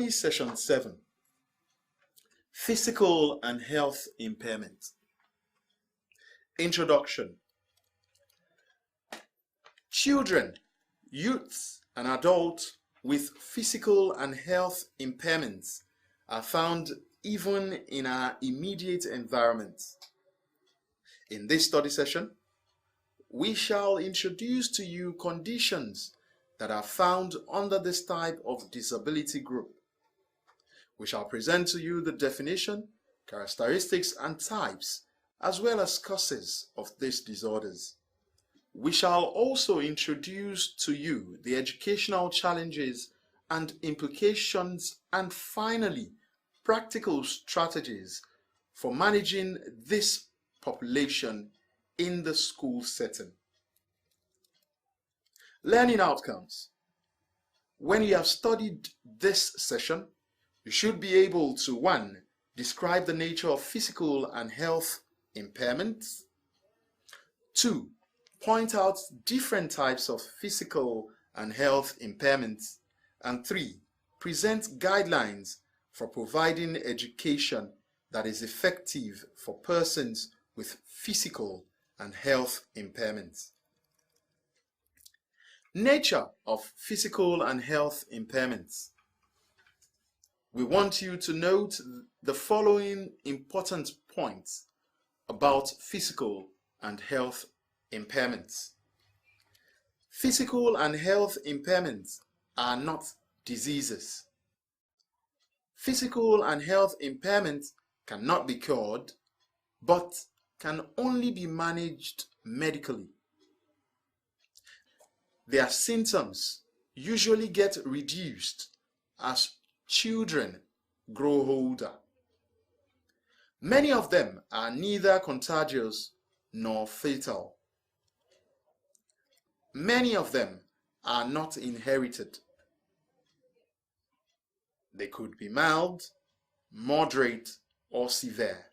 Study Session 7, Physical and Health Impairment. Introduction. Children, youths, and adults with physical and health impairments are found even in our immediate environment. In this study session, we shall introduce to you conditions that are found under this type of disability group. We shall present to you the definition, characteristics, and types, as well as causes of these disorders. We shall also introduce to you the educational challenges and implications, and finally, practical strategies for managing this population in the school setting. Learning outcomes. When you have studied this session, you should be able to 1. Describe the nature of physical and health impairments. 2. Point out different types of physical and health impairments. And 3. Present guidelines for providing education that is effective for persons with physical and health impairments. Nature of physical and health impairments. We want you to note the following important points about physical and health impairments. Physical and health impairments are not diseases. Physical and health impairments cannot be cured, but can only be managed medically. Their symptoms usually get reduced as children grow older. Many of them are neither contagious nor fatal. Many of them are not inherited. They could be mild, moderate, or severe.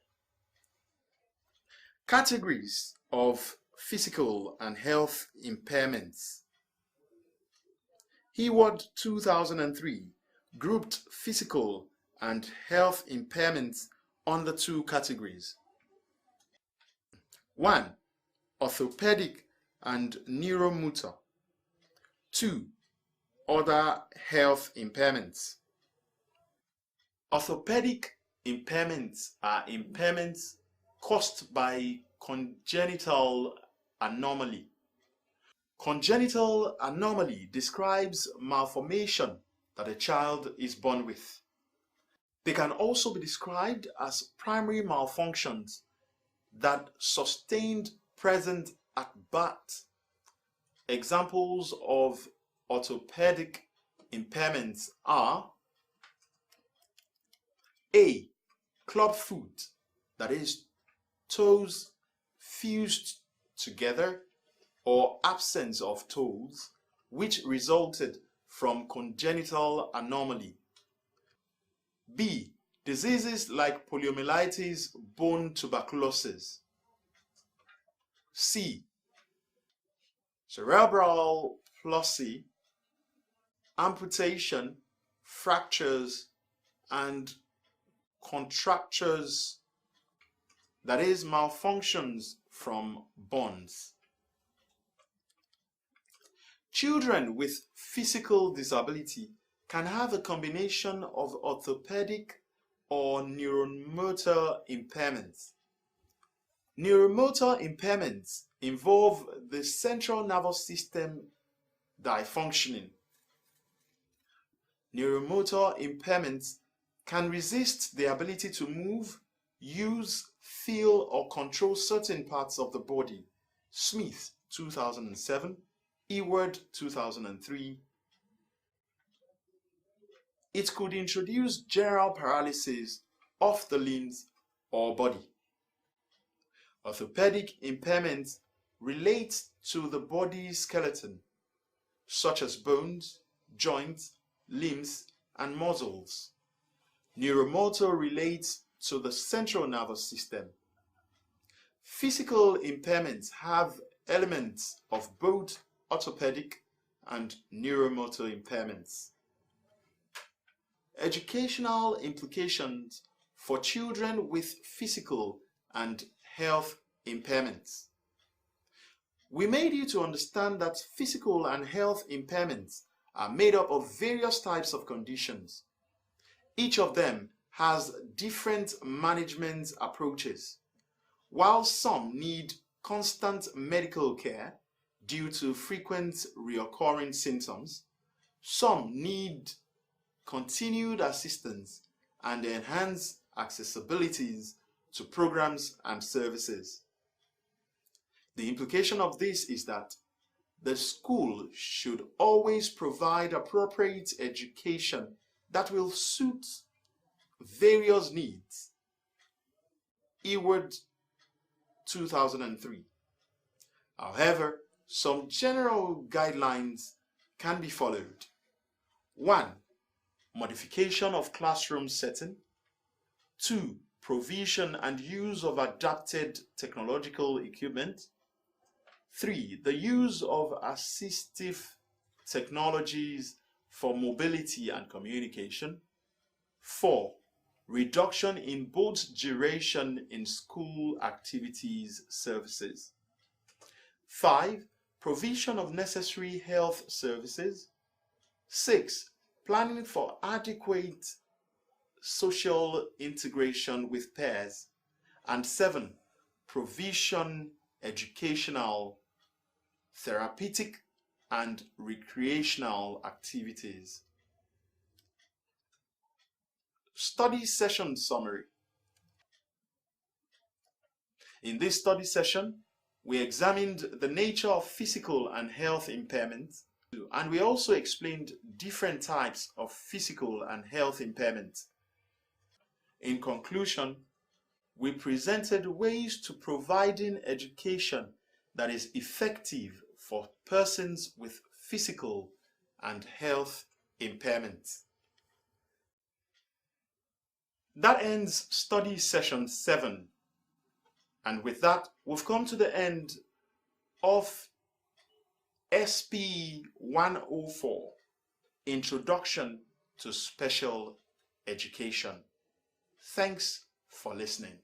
Categories of physical and health impairments. Heward 2003 grouped physical and health impairments under 2 categories. 1. Orthopedic and neuromotor. 2. Other health impairments. Orthopedic impairments are impairments caused by congenital anomaly. Congenital anomaly describes malformation that a child is born with. They can also be described as primary malfunctions that sustained present at birth. Examples of orthopedic impairments are A. Clubfoot, that is, toes fused together or absence of toes, which resulted from congenital anomaly. B. Diseases like poliomyelitis, bone tuberculosis. C. Cerebral palsy, amputation, fractures, and contractures, that is, malfunctions from bones. Children with physical disability can have a combination of orthopedic or neuromotor impairments. Neuromotor impairments involve the central nervous system dysfunctioning. Neuromotor impairments can resist the ability to move, use, feel, or control certain parts of the body. Smith 2007, Eward 2003. It could introduce general paralysis of the limbs or body. Orthopedic impairments relate to the body skeleton, such as bones, joints, limbs, and muscles. Neuromotor relates to the central nervous system. Physical impairments have elements of both orthopedic and neuromotor impairments. Educational implications for children with physical and health impairments. We made you to understand that physical and health impairments are made up of various types of conditions. Each of them has different management approaches. While some need constant medical care due to frequent recurring symptoms, some need continued assistance and enhanced accessibilities to programs and services. The implication of this is that the school should always provide appropriate education that will suit various needs. Eward 2003. However, some general guidelines can be followed. 1. Modification of classroom setting. 2. Provision and use of adapted technological equipment. 3. The use of assistive technologies for mobility and communication. 4. Reduction in both duration in school activities services. 5. Provision of necessary health services. 6. Planning for adequate social integration with peers. And 7. Provision educational, therapeutic, and recreational activities. Study session summary. In this study session, we examined the nature of physical and health impairments, and we also explained different types of physical and health impairments. In conclusion, we presented ways to providing education that is effective for persons with physical and health impairments. That ends study session 7. And with that, we've come to the end of SPE104, Introduction to Special Education. Thanks for listening.